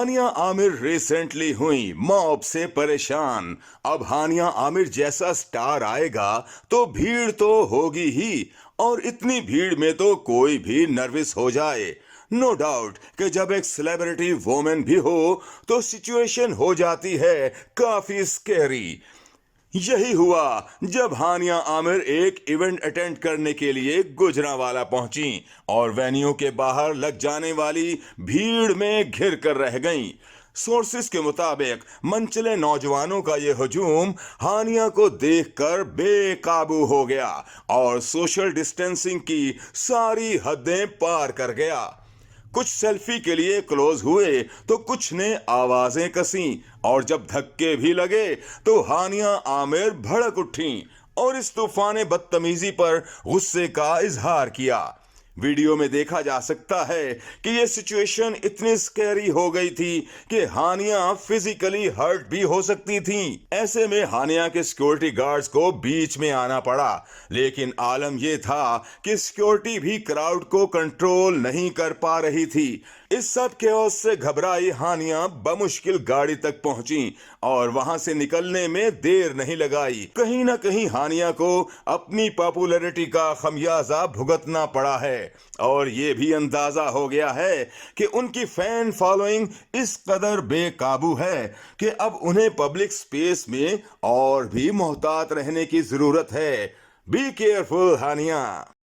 हानिया Aamir recently हुई mob से परेशान। अब हानिया आमिर जैसा स्टार आएगा तो भीड़ तो होगी ही, और इतनी भीड़ में तो कोई भी नर्वस हो जाए। नो डाउट कि जब एक सेलिब्रिटी वोमेन भी हो तो सिचुएशन हो जाती है काफी स्कैरी। यही हुआ जब हानिया आमिर एक इवेंट अटेंड करने के लिए गुजरांवाला पहुंची और वेन्यू के बाहर लग जाने वाली भीड़ में घिर कर रह गईं। सोर्सेस के मुताबिक मनचले नौजवानों का ये हजूम हानिया को देखकर बेकाबू हो गया और सोशल डिस्टेंसिंग की सारी हदें पार कर गया। कुछ सेल्फी के लिए क्लोज हुए तो कुछ ने आवाजें कसी, और जब धक्के भी लगे तो हानिया आमिर भड़क उठी और इस तूफान बदतमीजी पर गुस्से का इजहार किया। वीडियो में देखा जा सकता है कि यह सिचुएशन इतनी स्कैरी हो गई थी कि हानिया फिजिकली हर्ट भी हो सकती थी। ऐसे में हानिया के सिक्योरिटी गार्ड्स को बीच में आना पड़ा, लेकिन आलम यह था कि सिक्योरिटी भी क्राउड को कंट्रोल नहीं कर पा रही थी। इस सब केओस से घबराई हानिया बमुश्किल गाड़ी तक पहुंची और वहां से निकलने में देर नहीं लगाई। कहीं ना कहीं हानिया को अपनी पॉपुलैरिटी का खमियाजा भुगतना पड़ा है, और ये भी अंदाजा हो गया है कि उनकी फैन फॉलोइंग इस कदर बेकाबू है कि अब उन्हें पब्लिक स्पेस में और भी मोहतात रहने की जरूरत है। Be careful Hania.